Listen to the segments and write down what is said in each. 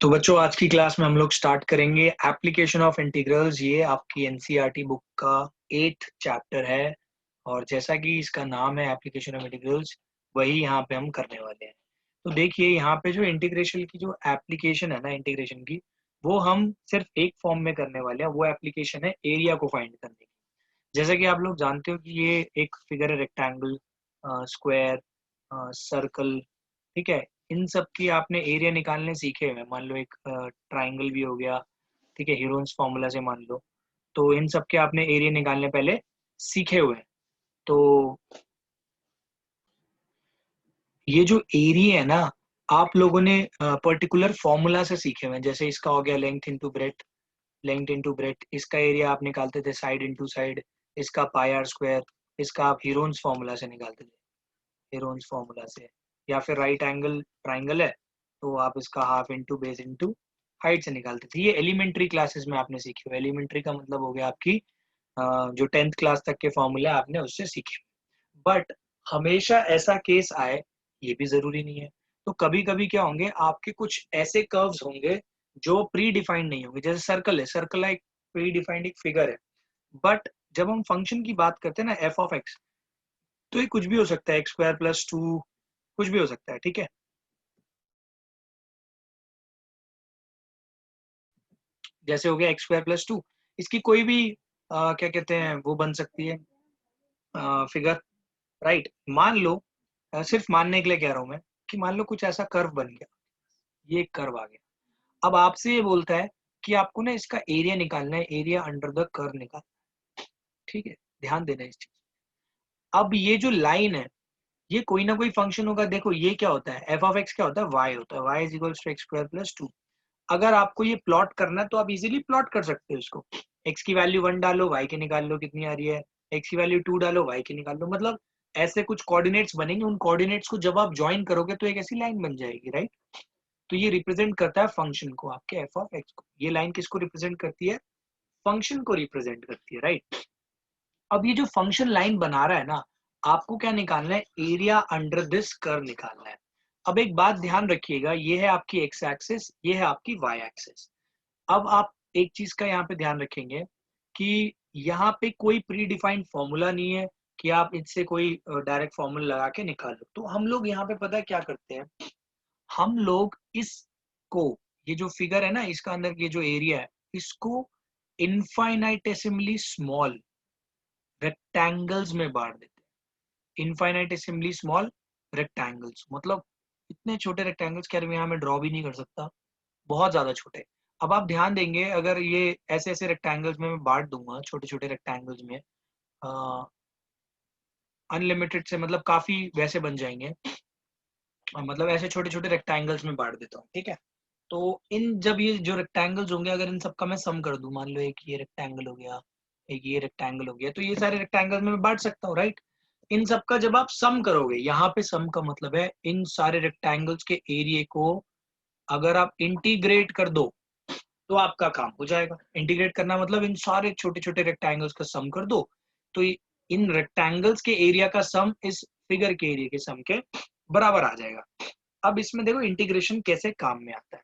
तो बच्चों आज की क्लास में हम लोग स्टार्ट करेंगे एप्लीकेशन ऑफ इंटीग्रल्स। ये आपकी एनसीईआरटी बुक का 8th चैप्टर है और जैसा कि इसका नाम है एप्लीकेशन ऑफ इंटीग्रल्स, वही यहाँ पे हम करने वाले हैं। तो देखिए यहाँ पे जो इंटीग्रेशन की जो एप्लीकेशन है ना, इंटीग्रेशन की, वो हम सिर्फ एक फॉर्म में करने वाले हैं। वो एप्लीकेशन है एरिया को फाइंड करने की। जैसा कि आप लोग जानते हो कि ये एक फिगर है, रेक्टेंगल, स्क्वायर, सर्कल, ठीक है। इन सब की आपने एरिया निकालने सीखे हुए हैं। मान लो एक ट्राइंगल भी हो गया, ठीक है, हीरोन्स फॉर्मूला से मान लो। तो इन सब के आपने एरिया निकालने पहले सीखे हुए हैं। तो ये जो एरिया है ना, आप लोगों ने पर्टिकुलर फॉर्मूला से सीखे हुए हैं। जैसे इसका हो गया length into breadth, length into breadth, इसका एरिया आप निकालते थे साइड इंटू साइड, इसका पाई आर स्क्वायर, इसका आप हीरोन्स फॉर्मूला से निकालते थे, हीरोन्स फॉर्मूला से। या फिर राइट एंगल ट्राइंगल है तो आप इसका half into base into height से निकालते थे। ये एलिमेंट्री क्लासेस में आपने सीखे हुए। एलिमेंट्री का मतलब हो गया आपकी जो 10th क्लास तक के फॉर्मूले आपने उससे सीखे। बट हमेशा ऐसा केस आए ये भी जरूरी नहीं है। तो कभी कभी क्या होंगे, आपके कुछ ऐसे कर्व्स होंगे जो प्री डिफाइंड नहीं होंगे। जैसे सर्कल है, सर्कल एक प्री डिफाइंड एक फिगर है। बट जब हम फंक्शन की बात करते हैं ना, एफ ऑफ एक्स, तो ये कुछ भी हो सकता है, एक्स स्क्वायर प्लस 2, कुछ भी हो सकता है, ठीक है। जैसे हो गया एक्स स्क्वायर प्लस 2, इसकी कोई भी क्या कहते हैं वो बन सकती है फिगर, राइट। मान लो, सिर्फ मानने के लिए कह रहा हूं मैं, कि मान लो कुछ ऐसा कर्व बन गया, ये एक कर्व आ गया। अब आपसे ये बोलता है कि आपको ना इसका एरिया निकालना है, एरिया अंडर द कर्व निकाल, ठीक है। ध्यान देना इस चीज। अब ये जो लाइन है, ये कोई ना कोई फंक्शन होगा। देखो ये क्या होता है, एफ ऑफ एक्स क्या होता है, वाई होता है, Y is equals to X square plus 2। अगर आपको ये प्लॉट करना है तो आप इजीली प्लॉट कर सकते हो इसको। एक्स की वैल्यू 1 डालो, वाई की निकाल लो कितनी आ रही है, एक्स की वैल्यू 2 डालो, वाई की निकाल लो। मतलब ऐसे कुछ कोऑर्डिनेट्स बनेंगे, उन कोऑर्डिनेट्स को जब आप ज्वाइन करोगे तो एक ऐसी लाइन बन जाएगी, राइट। तो ये रिप्रेजेंट करता है फंक्शन को, आपके एफ ऑफ एक्स को। ये लाइन किसको रिप्रेजेंट करती है, फंक्शन को रिप्रेजेंट करती है, राइट। अब ये जो फंक्शन लाइन बना रहा है ना, आपको क्या निकालना है, एरिया अंडर दिस कर्व निकालना है। अब एक बात ध्यान रखिएगा, ये है आपकी एक्स एक्सिस, ये है आपकी वाई एक्सिस। अब आप एक चीज का यहाँ पे ध्यान रखेंगे कि यहाँ पे कोई प्री डिफाइंड फॉर्मूला नहीं है कि आप इससे कोई डायरेक्ट फॉर्मूला लगा के निकाल लो। तो हम लोग यहाँ पे पता है क्या करते हैं, हम लोग इसको, ये जो फिगर है ना, इसका अंदर ये जो एरिया है, इसको इनफाइनाइटेसिमली स्मॉल रेक्टेंगल्स में बांट देते हैं। इनफाइनाइटेसिमली स्मॉल रेक्टेंगल्स मतलब इतने छोटे रेक्टेंगल्स क्या यहाँ मैं ड्रॉ भी नहीं कर सकता, बहुत ज्यादा छोटे। अब आप ध्यान देंगे, अगर ये ऐसे ऐसे रेक्टेंगल्स में मैं बांट दूंगा, छोटे छोटे रेक्टेंगल्स में, अनलिमिटेड से मतलब काफी वैसे बन जाएंगे। मतलब ऐसे छोटे छोटे रेक्टेंगल्स में बांट देता हूँ, ठीक है। तो इन जब ये जो रेक्टेंगल्स होंगे, अगर इन सबका मैं सम कर दूं, मान लो एक ये रेक्टेंगल हो गया, एक ये रेक्टेंगल हो गया, तो ये सारे रेक्टेंगल्स में मैं बांट सकता हूँ, राइट। इन सबका जब आप सम करोगे, यहाँ पे सम का मतलब है इन सारे रेक्टेंगल्स के एरिया को अगर आप इंटीग्रेट कर दो तो आपका काम हो जाएगा। इंटीग्रेट करना मतलब इन सारे छोटे छोटे रेक्टेंगल्स का सम कर दो, तो इन रेक्टेंगल्स के एरिया का सम इस फिगर के एरिया के सम के बराबर आ जाएगा। अब इसमें देखो इंटीग्रेशन कैसे काम में आता है।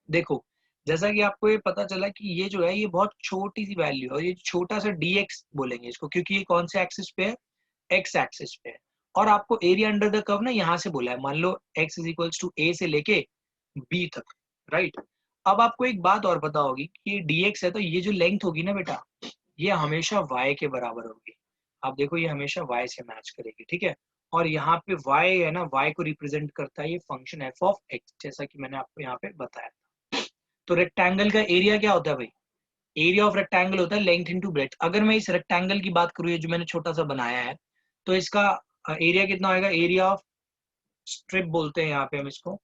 देखो जैसा कि आपको ये पता चला कि ये जो है ये बहुत छोटी सी वैल्यू है, और ये छोटा सा dx बोलेंगे इसको, क्योंकि ये कौन से एक्सिस पे है, एक्स एक्सिस पे है। और आपको एरिया अंडर द कर्व ना यहाँ से बोला है, मान लो x is equals to a से लेके b तक, राइट। अब आपको एक बात और पता होगी कि ये dx है, तो ये जो लेंथ होगी ना बेटा, ये हमेशा y के बराबर होगी। आप देखो ये हमेशा y से मैच करेगी, ठीक है। और यहाँ पे y है ना, y को रिप्रेजेंट करता है ये फंक्शन f ऑफ x, जैसा कि मैंने आपको यहाँ पे बताया। तो रेक्टेंगल का एरिया क्या होता है भाई, एरिया ऑफ रेक्टेंगल होता है लेंथ इनटू ब्रेड्थ। अगर मैं इस रेक्टेंगल की बात करूँ, ये जो मैंने छोटा सा बनाया है, तो इसका एरिया कितना होगा, एरिया ऑफ स्ट्रिप बोलते हैं यहाँ पे हम इसको।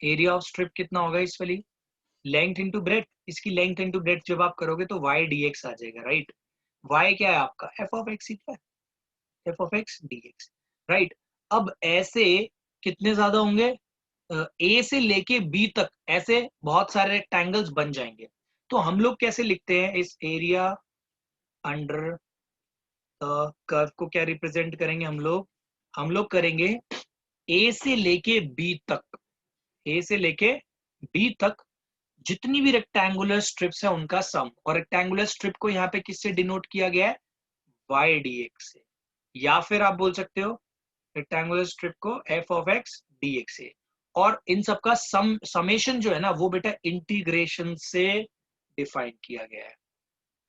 एरिया ऑफ स्ट्रिप कितना होगा इस वाली, लेंथ इनटू ब्रेड्थ। इसकी लेंथ इनटू ब्रेड्थ जब आप करोगे तो y dx आ जाएगा, राइट। y क्या है आपका, f ऑफ x ही तो है, f of x dx, right. अब ऐसे कितने ज्यादा होंगे, ए से लेके बी तक ऐसे बहुत सारे रेक्टेंगल्स बन जाएंगे। तो हम लोग कैसे लिखते हैं इस एरिया अंडर कर्व को, क्या रिप्रेजेंट करेंगे हम लोग करेंगे ए से लेके बी तक, ए से लेके बी तक जितनी भी रेक्टेंगुलर स्ट्रिप्स है उनका सम, और रेक्टेंगुलर स्ट्रिप को यहाँ पे किससे डिनोट किया गया है, y dx से, या फिर आप बोल सकते हो रेक्टेंगुलर स्ट्रिप को f of x dx से। और इन सबका समेशन जो है ना वो बेटा इंटीग्रेशन से डिफाइन किया गया है।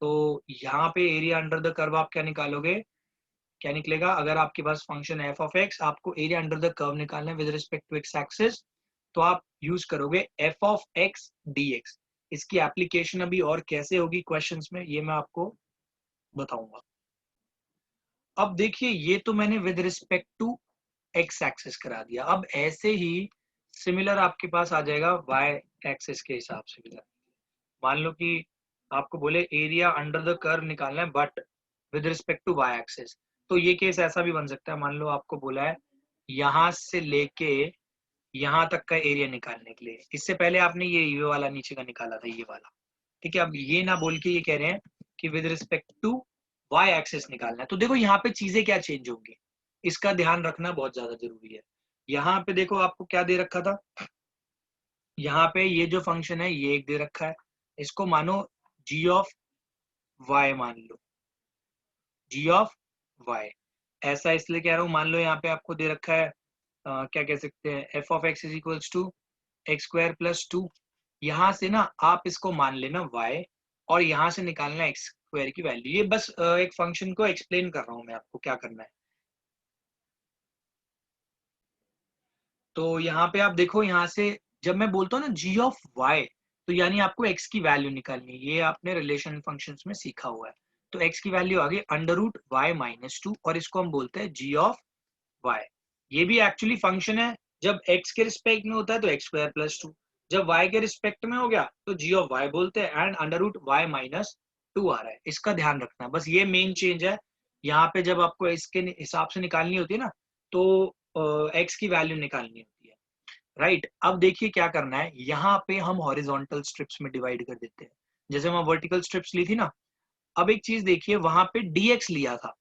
तो यहाँ पे एरिया अंडर द कर्व आप क्या निकालोगे, क्या निकलेगा, अगर आपके पास फंक्शन f of x, आपको एरिया अंडर द कर्व निकालना है with respect to x axis, तो आप यूज करोगे f of x dx। इसकी एप्लीकेशन अभी और कैसे होगी क्वेश्चंस में ये मैं आपको बताऊंगा। अब देखिए ये तो मैंने with respect to x axis करा दिया, अब ऐसे ही सिमिलर आपके पास आ जाएगा y एक्सिस के हिसाब से भी। मान लो कि आपको बोले एरिया अंडर द कर्व निकालना है but with respect to y axis, तो ये केस ऐसा भी बन सकता है, मान लो आपको बोला है यहां से लेके यहां तक का एरिया निकालने के लिए, इससे पहले आपने ये वाला नीचे का निकाला था, ये वाला, ठीक है। अब ये ना बोल के ये कह रहे हैं कि with respect to y axis निकालना है, तो देखो यहाँ पे चीजें क्या चेंज होंगी, इसका ध्यान रखना बहुत ज्यादा जरूरी है। यहाँ पे देखो आपको क्या दे रखा था, यहाँ पे ये जो फंक्शन है ये एक दे रखा है, इसको मानो g ऑफ y मान लो, g ऑफ y। ऐसा इसलिए कह रहा हूँ, मान लो यहाँ पे आपको दे रखा है क्या कह सकते हैं, f of x is equals to X square plus 2, यहाँ से ना आप इसको मान लेना y और यहाँ से निकालना x स्क्वायर की वैल्यू। ये बस एक फंक्शन को एक्सप्लेन कर रहा हूँ मैं आपको क्या करना है। तो यहाँ पे आप देखो, यहाँ से जब मैं बोलता हूँ ना g ऑफ y, तो यानी आपको x की वैल्यू निकालनी है, ये आपने रिलेशन फंक्शंस में सीखा हुआ है। तो x की वैल्यू आ गई अंडर रूट y माइनस 2, और इसको हम बोलते हैं g ऑफ y। ये भी एक्चुअली फंक्शन है, जब x के रिस्पेक्ट में होता है तो एक्स स्क्वायर प्लस 2, जब y के रिस्पेक्ट में हो गया तो g ऑफ y बोलते हैं, and under root y minus 2 आ रहा है। इसका ध्यान रखना, बस ये मेन चेंज है। यहाँ पे जब आपको इसके हिसाब से निकालनी होती है ना, तो x की वैल्यू निकालनी होती है, राइट। अब देखिए क्या करना है, यहाँ पे हम हॉरिजॉन्टल स्ट्रिप्स में डिवाइड कर देते हैं, जैसे हम वर्टिकल स्ट्रिप्स ली थी ना। अब एक चीज देखिए, वहां पे dx लिया था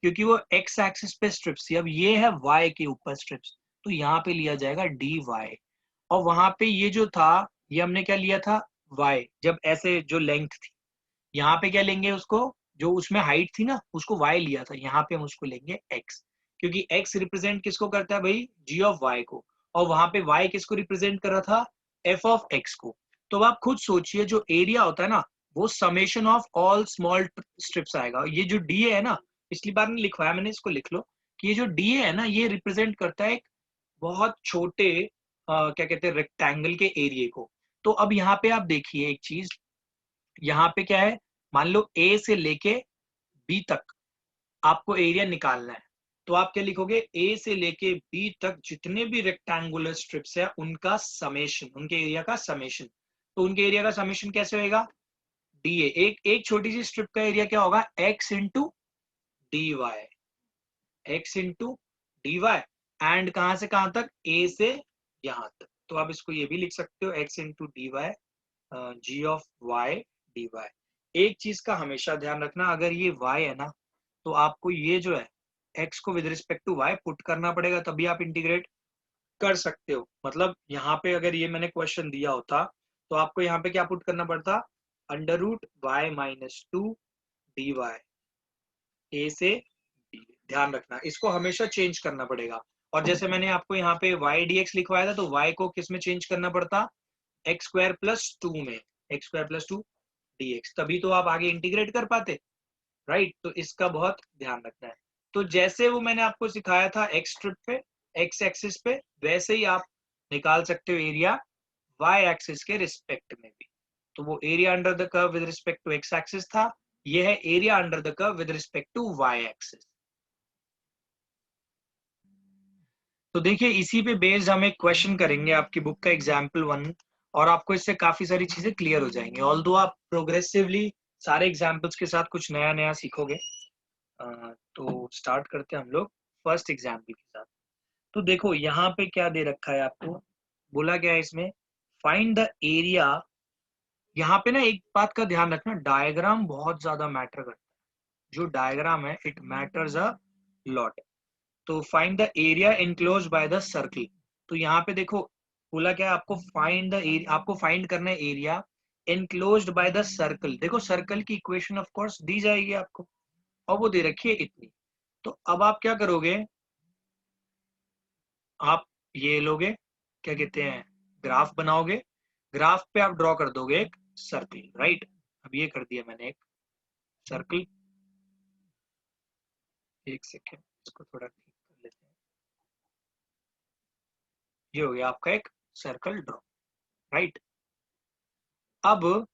क्योंकि वो x एक्सिस पे स्ट्रिप्स थी, अब ये है y के ऊपर स्ट्रिप्स, तो यहाँ पे लिया जाएगा dy। और वहां पे ये जो था, ये हमने क्या लिया था, y, जब ऐसे जो लेंथ थी, यहाँ पे क्या लेंगे उसको, जो उसमें हाइट थी ना उसको y लिया था, यहाँ पे हम उसको लेंगे x, क्योंकि x रिप्रेजेंट किसको करता है भाई, g ऑफ y को, और वहां पे y किसको रिप्रेजेंट कर रहा था, f ऑफ x को। तो अब आप खुद सोचिए, जो एरिया होता है ना वो summation of all small strips आएगा। ये जो डी है ना, पिछली बार ने लिखवाया मैंने, इसको लिख लो कि ये जो डी है ना ये रिप्रेजेंट करता है एक बहुत छोटे क्या कहते हैं रेक्टेंगल के एरिया को। तो अब यहाँ पे आप देखिए एक चीज, यहाँ पे क्या है, मान लो ए से लेके बी तक आपको एरिया निकालना है, तो आप क्या लिखोगे, ए से लेके बी तक जितने भी रेक्टेंगुलर स्ट्रिप्स है उनका समेशन, उनके एरिया का समेशन। तो उनके एरिया का समेशन कैसे होएगा, डी ए, एक छोटी सी स्ट्रिप का एरिया क्या होगा, X into D Y, X into D Y, and कहां से कहां तक, ए से यहां तक। तो आप इसको ये भी लिख सकते हो, X into D Y, G of Y D Y. एक चीज का हमेशा ध्यान रखना, अगर ये y है ना, तो आपको ये जो है x को with respect to y put करना पड़ेगा, तभी आप इंटीग्रेट कर सकते हो। मतलब यहाँ पे अगर ये मैंने क्वेश्चन दिया होता तो आपको यहाँ पे क्या पुट करना पड़ता, under root y minus 2 d y, a से b। ध्यान रखना, इसको हमेशा चेंज करना पड़ेगा। और जैसे मैंने आपको यहाँ पे y dx लिखवाया था, तो y को किस में चेंज करना पड़ता, एक्स स्क्वायर प्लस 2 में, एक्स स्क्वायर प्लस 2 dx, तभी तो आप आगे इंटीग्रेट कर पाते, राइट। तो इसका बहुत ध्यान रखना है। तो जैसे वो मैंने आपको सिखाया था एक्स स्ट्रिप पे, एक्स एक्सिस पे, वैसे ही आप निकाल सकते हो एरिया वाई एक्सिस के रिस्पेक्ट में भी। तो वो area under the curve with respect to X axis था, ये है area under the curve with respect to Y axis. तो देखिए इसी पे बेस्ड हम एक क्वेश्चन करेंगे आपकी बुक का एग्जाम्पल 1, और आपको इससे काफी सारी चीजें क्लियर हो जाएंगी, ऑल्दो आप प्रोग्रेसिवली सारे एग्जाम्पल्स के साथ कुछ नया नया सीखोगे। तो स्टार्ट करते हैं हम लोग फर्स्ट एग्जाम्पल के साथ। तो देखो यहाँ पे क्या दे रखा है आपको, बोला गया है इसमें फाइंड द एरिया। यहाँ पे ना एक बात का ध्यान रखना, डायग्राम बहुत ज्यादा मैटर करता है, जो डायग्राम है इट मैटर्स अ लॉट। तो find the area enclose by the circle. तो यहाँ पे देखो बोला क्या आपको फाइंड द एरिया, आपको फाइंड करना है area enclosed by the circle. देखो सर्कल की इक्वेशन ऑफ कोर्स दी जाएगी आपको और वो दे रखी है इतनी। तो अब आप क्या करोगे, आप ये लोगे, क्या कहते हैं, ग्राफ बनाओगे, ग्राफ पे आप ड्रॉ कर दोगे एक सर्कल, राइट। अब ये कर दिया मैंने एक सर्कल, एक सेकेंड इसको थोड़ा ठीक कर लेते हैं। ये हो गया आपका एक सर्कल ड्रॉ, राइट। अब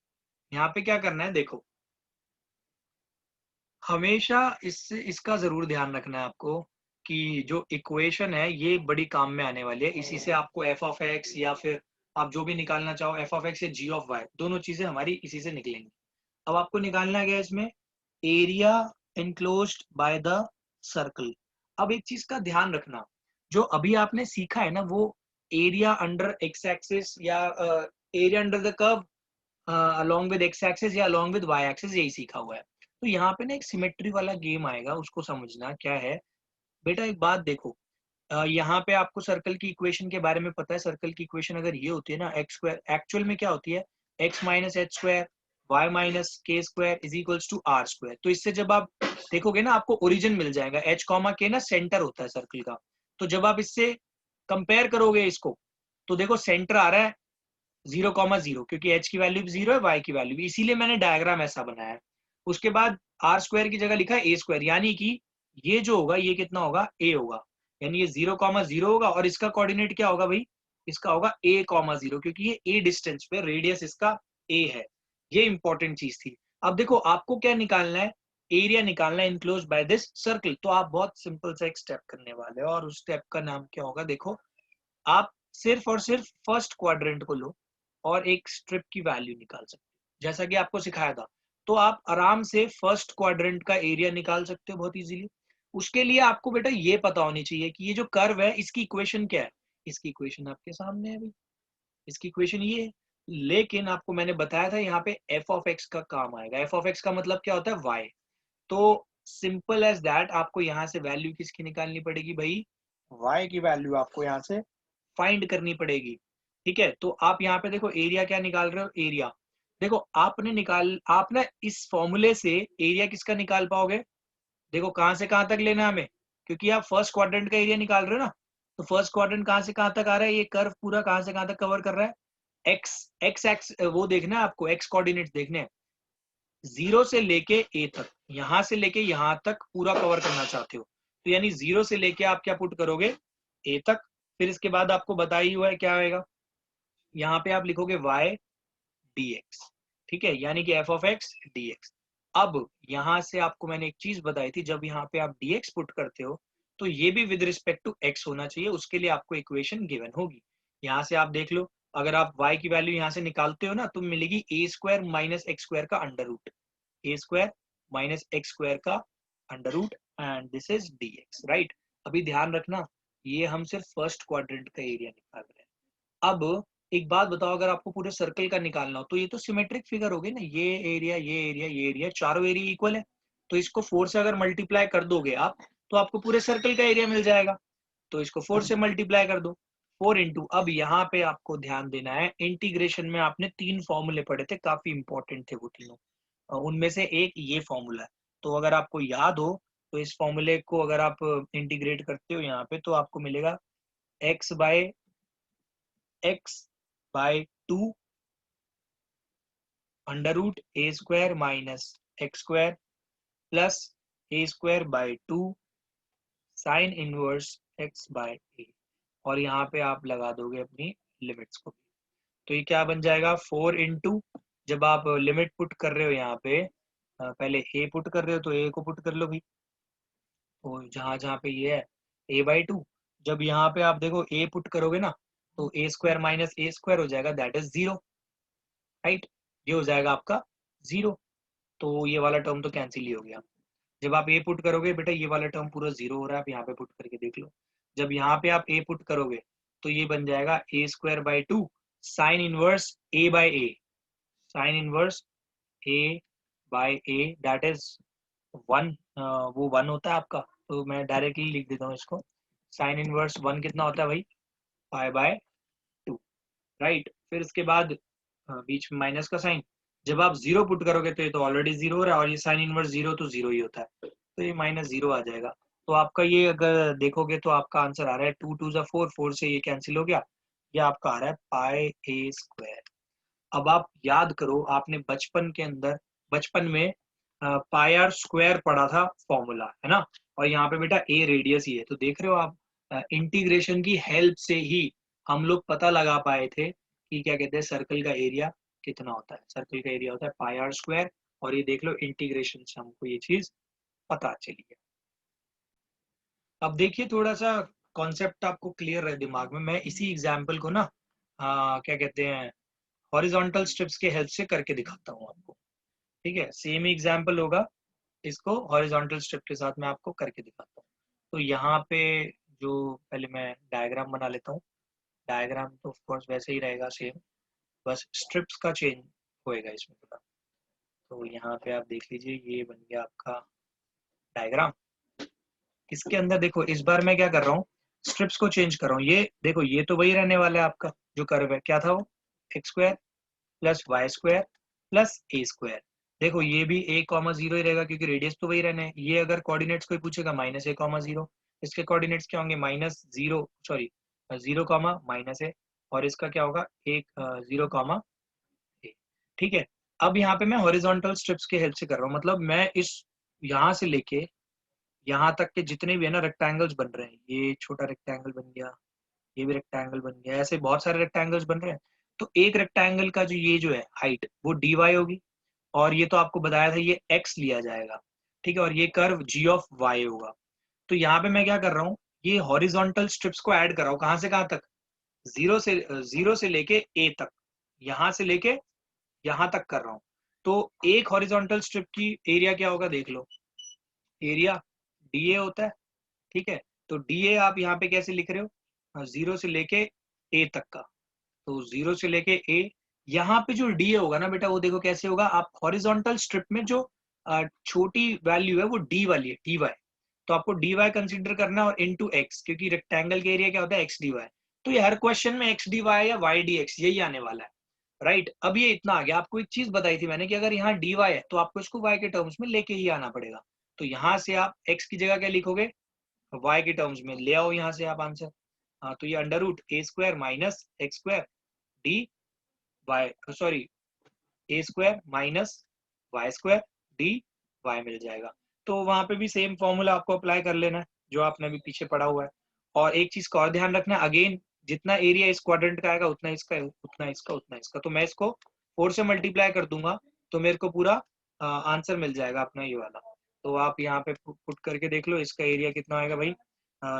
यहाँ पे क्या करना है, देखो हमेशा इसका जरूर ध्यान रखना है आपको कि जो इक्वेशन है ये बड़ी काम में आने वाली है। इसी से आपको एफ ऑफ एक्स या फिर आप जो भी निकालना चाहो, एफ ऑफ एक्स या जी ऑफ वाई, दोनों चीजें हमारी इसी से निकलेंगी। अब आपको निकालना है इसमें area enclosed by the circle. अब एक चीज का ध्यान रखना, जो अभी आपने सीखा है ना वो एरिया अंडर एक्स एक्सिस या area under the curve along with x axis या अलोंग विद वाई एक्सिस, यही सीखा हुआ है। तो यहाँ पे ना एक सिमेट्री वाला गेम आएगा, उसको समझना क्या है। बेटा एक बात देखो, यहाँ पे आपको सर्कल की इक्वेशन के बारे में पता है। सर्कल की इक्वेशन अगर ये होती है ना, एक्स स्क्वायर एक्चुअल में क्या होती है, x minus h square y minus k square is equals to r square. तो इससे जब आप देखोगे ना आपको ओरिजिन मिल जाएगा, एच कॉमा के ना सेंटर होता है सर्कल का। तो जब आप इससे कंपेयर करोगे इसको, तो देखो सेंटर आ रहा है 0,0, क्योंकि एच की वैल्यू भी 0 है, वाई की वैल्यू भी, इसीलिए मैंने डायग्राम ऐसा बनाया है। उसके बाद आर स्क्वायर की जगह लिखा है ए स्क्वायर, यानी कि ये जो होगा ये कितना होगा, ए होगा। यानी ये 0,0 होगा और इसका कोऑर्डिनेट क्या होगा भाई, इसका होगा a,0, क्योंकि ये ए डिस्टेंस पे रेडियस इसका ए है। ये इंपॉर्टेंट चीज थी। अब देखो आपको क्या निकालना है, एरिया निकालना है इनक्लोज बाय दिस सर्कल। तो आप बहुत सिंपल सा एक स्टेप करने वाले हो और उस स्टेप का नाम क्या होगा, देखो आप सिर्फ और सिर्फ फर्स्ट क्वाड्रेंट को लो और एक स्ट्रिप की वैल्यू निकाल सकते हो, जैसा कि आपको सिखाया था। तो आप आराम से फर्स्ट क्वाड्रेंट का एरिया निकाल सकते हो बहुत इजीली। उसके लिए आपको बेटा ये पता होनी चाहिए कि ये जो कर्व है इसकी इक्वेशन क्या है। इसकी इक्वेशन आपके सामने है अभी, इसकी इक्वेशन ये है। लेकिन आपको मैंने बताया था यहाँ पे एफ ऑफ एक्स का काम आएगा। एफ ऑफ एक्स का मतलब क्या होता है, वाई। तो सिंपल एज दैट आपको यहाँ से वैल्यू किसकी निकालनी पड़ेगी भाई, वाई की वैल्यू आपको यहाँ से फाइंड करनी पड़ेगी। ठीक है, तो आप यहाँ पे देखो एरिया क्या निकाल रहे हो, एरिया देखो आप ना इस फॉर्मूले से एरिया किसका निकाल पाओगे, देखो कहां से कहां तक लेना है हमें, क्योंकि आप फर्स्ट क्वाड्रेंट का एरिया निकाल रहे हो ना। तो फर्स्ट क्वाड्रेंट कहां से कहां तक आ रहा है, ये कर्व पूरा कहां से कहां तक कवर कर रहा है, एक्स एक्स एक्स वो देखना है आपको, एक्स कोऑर्डिनेट देखने हैं। 0 से लेके ए तक, यहां से लेके यहां तक पूरा कवर करना चाहते हो। तो यानी 0 से लेके आप क्या पुट करोगे, ए तक। फिर इसके बाद आपको बता ही हुआ है क्या आएगा, यहाँ पे आप लिखोगे y dx। ठीक है, यानी कि f ऑफ x dx। अब यहाँ से आपको मैंने एक चीज बताई थी, जब यहाँ पे आप dx पुट करते हो तो ये भी विद रिस्पेक्ट टू x होना चाहिए, उसके लिए आपको इक्वेशन गिवन होगी। यहाँ से आप देख लो, अगर आप y की वैल्यू यहाँ से निकालते हो ना तो मिलेगी a square minus x square का under root, a square minus x square का under root, and this is dx, right. अभी ध्यान रखना, ये हम सिर्फ फर्स्ट क्वाड्रेंट का एरिया निकाल रहे हैं। अब एक बात बताओ, अगर आपको पूरे सर्कल का निकालना हो तो ये तो सिमेट्रिक फिगर हो गई ना, ये एरिया ये एरिया ये एरिया, चारों एरिया इक्वल है। तो इसको 4 से अगर मल्टीप्लाई कर दोगे आप तो आपको पूरे सर्कल का एरिया मिल जाएगा। तो इसको 4 से मल्टीप्लाई कर दो, 4 इंटू, अब यहाँ पे आपको ध्यान देना है, इंटीग्रेशन में आपने 3 फॉर्मूले पढ़े थे, काफी इंपॉर्टेंट थे वो तीनों। उनमें से एक ये फॉर्मूला है। तो अगर आपको याद हो तो इस फॉर्मूले को अगर आप इंटीग्रेट करते हो यहाँ पे तो आपको मिलेगा x/2 under root a square minus x square plus a square by 2 sine inverse x by a. और यहाँ पे आप लगा दोगे अपनी लिमिट्स को। तो ये क्या बन जाएगा, 4 इंटू, जब आप लिमिट पुट कर रहे हो यहाँ पे पहले a पुट कर रहे हो तो a को पुट कर लो भाई, तो जहां जहां पे ये है a/2। जब यहाँ पे आप देखो a पुट करोगे ना तो ए स्क्वायर माइनस ए स्क्वायर हो जाएगा, दैट इज 0, राइट। ये हो जाएगा आपका 0। तो ये वाला टर्म तो कैंसिल ही हो गया। जब आप ए पुट करोगे बेटा ये वाला टर्म पूरा 0 हो रहा है, आप यहाँ पे पुट करके देख लो। जब यहाँ पे आप ए पुट करोगे तो ये बन जाएगा a square by 2 sine inverse a by a, sine inverse a by a, that is 1। वो 1 होता है आपका, तो मैं डायरेक्टली लिख देता हूँ इसको। साइन इनवर्स 1 कितना होता है भाई, पाई बाय 2। राइट। फिर इसके बाद बीच में माइनस का साइन, जब आप 0 पुट करोगे तो ये तो ऑलरेडी 0 हो रहा है, और ये साइन इनवर्स 0 तो 0 ही होता है, तो ये -0 आ जाएगा। तो आपका ये अगर देखोगे तो आपका आंसर आ रहा है 2 2 ज़ा 4, 4 से ये कैंसिल हो गया, ये आपका आ रहा है पाई ए स्क्वायर। अब आप याद करो, आपने बचपन के अंदर, बचपन में पाई आर स्क्वायर पढ़ा था फॉर्मूला, है ना, और यहाँ पे बेटा ए रेडियस ही है, तो देख रहे हो आप, इंटीग्रेशन की हेल्प से ही हम लोग पता लगा पाए थे कि क्या कहते हैं सर्कल का एरिया कितना होता है। सर्कल का एरिया होता है पाई आर स्क्वायर, और ये देख लो इंटीग्रेशन से हमको ये चीज पता चली है। अब देखिए थोड़ा सा कॉन्सेप्ट आपको क्लियर है दिमाग में, मैं इसी एग्जाम्पल को ना क्या कहते हैं हॉरिजॉन्टल स्ट्रिप्स के हेल्प से करके दिखाता हूँ आपको। ठीक है, सेम एग्जाम्पल होगा, इसको हॉरिजॉन्टल स्ट्रिप के साथ मैं आपको करके दिखाता हूँ। तो यहाँ पे जो पहले मैं डायग्राम बना लेता हूँ। डायग्राम तो ऑफ कोर्स वैसे ही रहेगा सेम, बस स्ट्रिप्स का चेंज होएगा इसमें थोड़ा। तो यहाँ पे आप देख लीजिए, ये बन गया आपका डायग्राम। इसके अंदर देखो इस बार मैं क्या कर रहा हूँ, स्ट्रिप्स को चेंज कर रहा हूँ। ये देखो ये तो वही रहने वाला है आपका जो कर्व है, क्या था वो, x square plus Y square plus a square. देखो ये भी a कॉमा 0 ही रहेगा क्योंकि रेडियस तो वही रहने हैं। ये अगर कोऑर्डिनेट्स कोई पूछेगा -a कॉमा 0, इसके कोऑर्डिनेट्स क्या होंगे -0 सॉरी 0 कॉमा -a, और इसका क्या होगा 0 कॉमा a। ठीक है, अब यहाँ पे मैं हॉरिजॉन्टल स्ट्रिप्स के हेल्प से कर रहा हूँ, मतलब मैं इस यहाँ से लेके यहाँ तक के जितने भी है ना रेक्टेंगल्स बन रहे हैं, ये छोटा रेक्टेंगल बन गया, ये भी रेक्टेंगल बन गया, ऐसे बहुत सारे रेक्टेंगल्स बन रहे हैं। तो एक रेक्टेंगल का जो ये जो है हाइट वो dy होगी, और ये तो आपको बताया था ये x लिया जाएगा, ठीक है, और ये कर्व g ऑफ y होगा। तो यहाँ पे मैं क्या कर रहा हूँ, ये हॉरिजॉन्टल स्ट्रिप्स को ऐड कर रहा हूँ, कहाँ से कहाँ तक, जीरो से लेके a तक, यहाँ से लेके यहाँ तक कर रहा हूँ। तो एक हॉरिजॉन्टल स्ट्रिप की एरिया क्या होगा देख लो, एरिया dA होता है। ठीक है, तो dA आप यहाँ पे कैसे लिख रहे हो, 0 से लेके a तक का, तो 0 से लेके a, यहाँ पे जो dA होगा ना बेटा वो देखो कैसे होगा, आप हॉरिजॉन्टल स्ट्रिप में जो छोटी वैल्यू है वो d वाली है, dy, तो आपको dy कंसीडर करना है और इनटू x, क्योंकि रेक्टेंगल के एरिया क्या होता है x dy। तो ये हर क्वेश्चन में x dy या y dx यही आने वाला है, राइट। अब ये इतना आ गया, आपको एक चीज बताई थी मैंने कि अगर यहाँ dy है तो आपको इसको y के टर्म्स में लेके ही आना पड़ेगा। तो यहाँ से आप x की जगह क्या लिखोगे, y के टर्म्स में ले आओ यहाँ से आप आंसर। हाँ, तो ये under root a square minus x square d y, sorry a square minus Y square d y मिल जाएगा। तो वहां पे भी सेम फॉर्मूला आपको अप्लाई कर लेना है जो आपने अभी पीछे पढ़ा हुआ है। और एक चीज का और ध्यान रखना, अगेन जितना एरिया इस क्वाड्रेंट का आएगा उतना इसका उतना इसका उतना इसका, तो मैं इसको 4 से मल्टीप्लाई कर दूंगा तो मेरे को पूरा आंसर मिल जाएगा अपना ये वाला। तो आप यहाँ पे पुट करके देख लो इसका एरिया कितना आएगा भाई।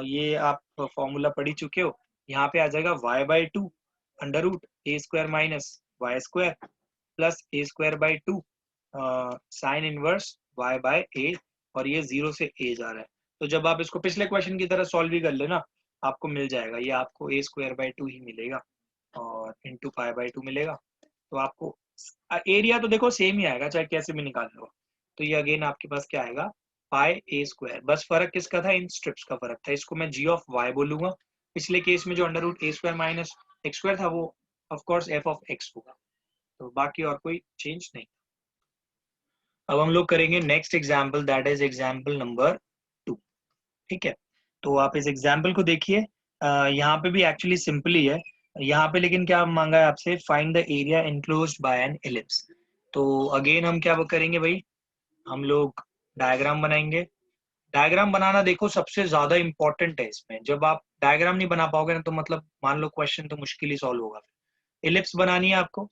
ये आप फॉर्मूला पढ़ ही चुके हो, यहाँ पे आ जाएगा y/2 under root a square minus Y square plus a square by 2 sine inverse y by a, और ये 0 से a जा रहा है। तो जब आप इसको पिछले क्वेश्चन की तरह सॉल्व भी कर लेना आपको मिल जाएगा, ये आपको a स्क्वायर बाई 2 ही मिलेगा और इंटू पाई बाई 2 मिलेगा। तो आपको एरिया तो देखो सेम ही आएगा चाहे कैसे भी निकाल लो। तो ये अगेन आपके पास क्या आएगा, पाई ए स्क्वायर। बस फर्क किसका था, इन स्ट्रिप्स का फर्क था, इसको मैं g ऑफ y बोलूंगा। पिछले केस में जो under root a square minus x square था वो of course f of x होगा। तो बाकी और कोई चेंज नहीं। अब हम लोग करेंगे next example, that is example number 2। ठीक है, तो आप इस एग्जाम्पल को देखिए, यहाँ पे भी एक्चुअली सिंपल ही है। यहाँ पे लेकिन क्या मांगा है आपसे, find the area enclosed bye an ellipse. तो अगेन हम क्या करेंगे भाई, हम लोग डायग्राम बनाएंगे। डायग्राम बनाना देखो सबसे ज्यादा इंपॉर्टेंट है इसमें, जब आप डायग्राम नहीं बना पाओगे ना तो मतलब मान लो क्वेश्चन तो मुश्किल ही सॉल्व होगा। इलिप्स बनानी है आपको,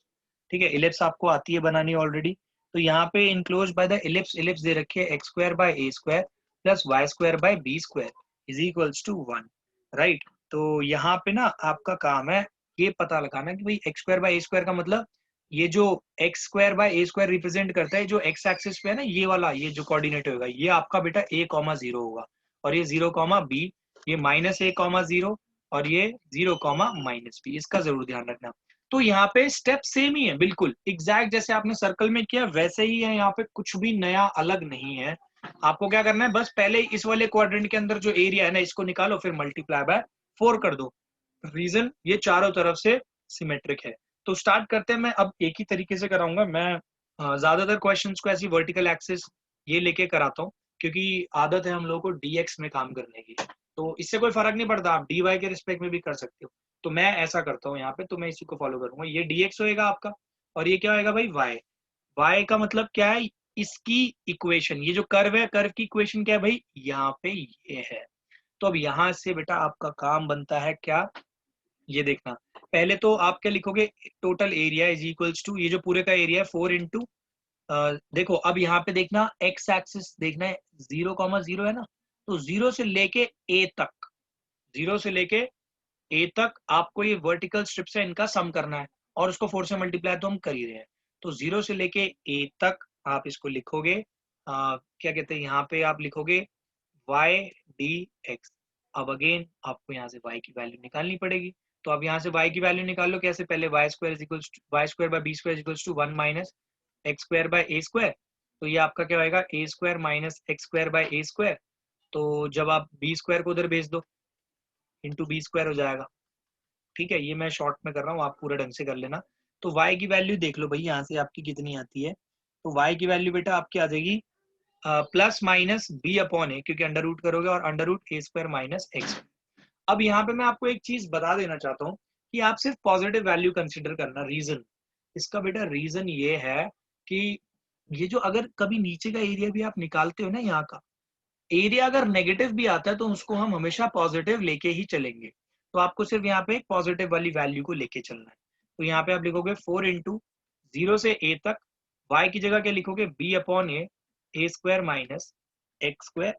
ठीक है, इलिप्स आपको आती है बनानी ऑलरेडी। तो यहाँ पे enclose by the ellipse, ellipse दे रखी है x square by a square plus Y square by b square is equals to 1, right. तो यहाँ पे ना आपका काम है ये पता लगाना कि भाई x square by a square का मतलब ये जो x square by a square represent करता है जो एक्स एक्सिस पे है ना, ये वाला ये जो कोऑर्डिनेट होगा ये आपका बेटा a कॉमा 0 होगा, और ये 0 कॉमा बी, ये माइनस a कॉमा 0 और ये 0 कॉमा माइनस बी, इसका जरूर ध्यान रखना। तो यहाँ पे स्टेप सेम ही है बिल्कुल एग्जैक्ट, जैसे आपने सर्कल में किया वैसे ही है, यहाँ पे कुछ भी नया अलग नहीं है। आपको क्या करना है, बस पहले इस वाले क्वाड्रेंट के अंदर जो एरिया है ना इसको निकालो, फिर मल्टीप्लाई बाय 4 कर दो। रीजन ये चारों तरफ से सिमेट्रिक है। तो स्टार्ट करते हैं, मैं अब एक ही तरीके से कराऊंगा। मैं ज्यादातर क्वेश्चंस को ऐसी वर्टिकल एक्सिस ये लेके कराता हूँ, क्योंकि आदत है हम लोगों को डीएक्स में काम करने की। तो इससे कोई फर्क नहीं पड़ता, आप डी वाई के रिस्पेक्ट में भी कर सकते हो। तो मैं ऐसा करता हूँ यहाँ पे, तो मैं इसी को फॉलो करूंगा। ये डीएक्स होएगा आपका, और ये क्या होएगा भाई, वाई। वाई का मतलब क्या है, इसकी इक्वेशन, ये जो कर्व है, कर्व की इक्वेशन क्या है भाई, यहाँ पे ये है। तो अब यहाँ से बेटा आपका काम बनता है क्या, ये देखना। पहले तो आप क्या लिखोगे, total area is equals to, ये जो पूरे का एरिया है 4 इंटू, देखो अब यहाँ पे देखना, एक्स एक्सिस देखना है 0,0 है ना, तो 0 से लेके ए तक, 0 से लेके ए तक आपको ये वर्टिकल स्ट्रिप्स है, इनका सम करना है, और उसको 4 से मल्टीप्लाई तो हम कर ही रहे हैं। तो 0 से लेके ए तक आप इसको लिखोगे, क्या कहते हैं, यहाँ पे आप लिखोगे y dx। अब अगेन आपको यहाँ से y की वैल्यू निकालनी पड़ेगी। तो अब यहाँ से y की वैल्यू निकाल लो, कैसे, पहले y square is equals to y square by b square equals to 1 minus x square by a square. तो ये आपका क्या होएगा, a square minus x square by a square. तो जब आप b स्क्वायर को उधर भेज दो, इंटू b स्क्वायर हो जाएगा। ठीक है, ये मैं शॉर्ट में कर रहा हूँ, आप पूरा ढंग से कर लेना। तो y की वैल्यू देख लो भाई, यहाँ से आपकी कितनी आती है। तो y की वैल्यू बेटा आपकी आ जाएगी प्लस माइनस बी अपॉन ए, क्योंकि अंडर रूट करोगे, और under root a square minus x. अब यहाँ पे मैं आपको एक चीज बता देना चाहता हूँ कि आप सिर्फ पॉजिटिव वैल्यू कंसीडर करना। रीजन इसका बेटा, रीजन ये है कि ये जो अगर कभी नीचे का एरिया भी आप निकालते हो ना, यहाँ का एरिया अगर नेगेटिव भी आता है तो उसको हम हमेशा पॉजिटिव लेके ही चलेंगे। तो आपको सिर्फ यहाँ पे पॉजिटिव वाली वैल्यू को लेके चलना है। तो यहाँ पे आप लिखोगे 4 इंटू 0 से a तक, y की जगह क्या लिखोगे, b upon a square minus x square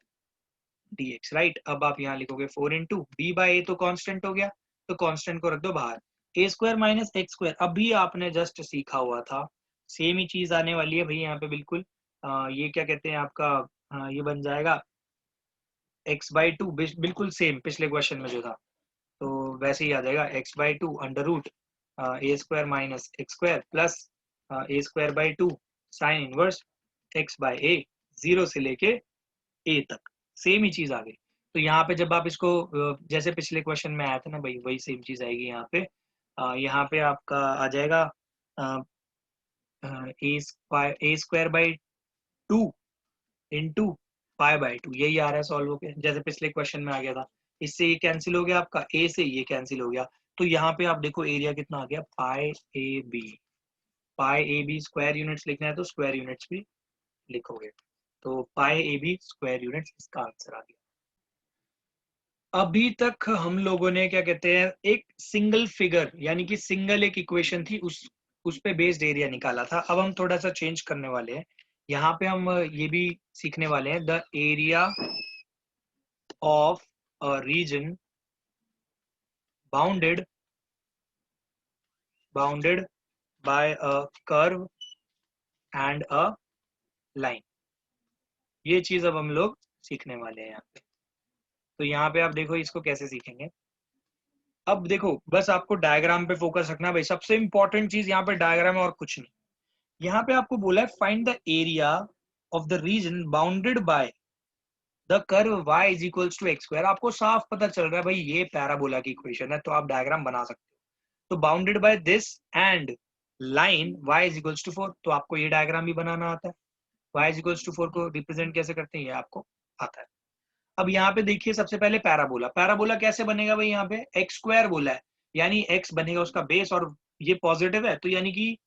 dx, right. अब आप यहाँ लिखोगे 4 इंटू बी बाई ए, तो कांस्टेंट हो गया, तो कांस्टेंट को रख दो बाहर, ए स्क्वायर माइनस एक्स स्क्वायर। अभी आपने जस्ट सीखा हुआ था, सेम ही चीज आने वाली है भाई यहाँ पे बिल्कुल। ये क्या कहते हैं आपका, ये बन जाएगा x/2, बिल्कुल सेम पिछले क्वेश्चन में जो था, तो वैसे ही आ जाएगा x/2 under root a square minus x square plus a square by 2 sine inverse x by a, 0 से लेके ए तक सेम ही चीज आ गई। तो यहाँ पे जब आप इसको जैसे पिछले क्वेश्चन में आया था ना भाई, वही सेम चीज आएगी यहाँ पे। यहाँ पे आपका आ जाएगा a square by 2 into pi by 2, यही आ रहा है सॉल्व होके, जैसे पिछले क्वेश्चन में आ गया था। इससे ये कैंसिल हो गया आपका, ए से ये कैंसिल हो गया। तो यहाँ पे आप देखो एरिया कितना आ गया, pi a b. Pi a b square units लिखना है तो स्क्वायर यूनिट्स भी लिखोगे, तो pi a b square units इसका आंसर आ गया। अभी तक हम लोगों ने क्या कहते हैं, एक सिंगल फिगर यानी कि सिंगल एक इक्वेशन थी, उस पे बेस्ड एरिया निकाला था। अब हम थोड़ा सा चेंज करने वाले हैं, यहाँ पे हम ये भी सीखने वाले हैं, the area of a reason bounded bye a curve and a line. ये चीज अब हम लोग सीखने वाले हैं यहाँ पे। तो यहाँ पे आप देखो इसको कैसे सीखेंगे। अब देखो बस आपको डायग्राम पे फोकस रखना भाई, सबसे इंपॉर्टेंट चीज यहाँ पे डायग्राम है और कुछ नहीं। यहाँ पे आपको बोला है find the area of the region bounded by the curve y is equals to X square. आपको साफ पता चल रहा है भाई ये पैराबोला की इक्वेशन है, तो आप डायग्राम बना सकते हो। तो bounded by this and line y is equals to 4, तो आपको ये डायग्राम भी बनाना आता है। y इज इक्वल्स टू 4 को रिप्रेजेंट कैसे करते हैं ये आपको आता है। अब यहाँ पे देखिए सबसे पहले पैराबोला, पैराबोला कैसे बनेगा भाई, यहाँ पे एक्स स्क्वायर बोला है, यानी x बनेगा उसका बेस, और ये पॉजिटिव है, तो यानी कि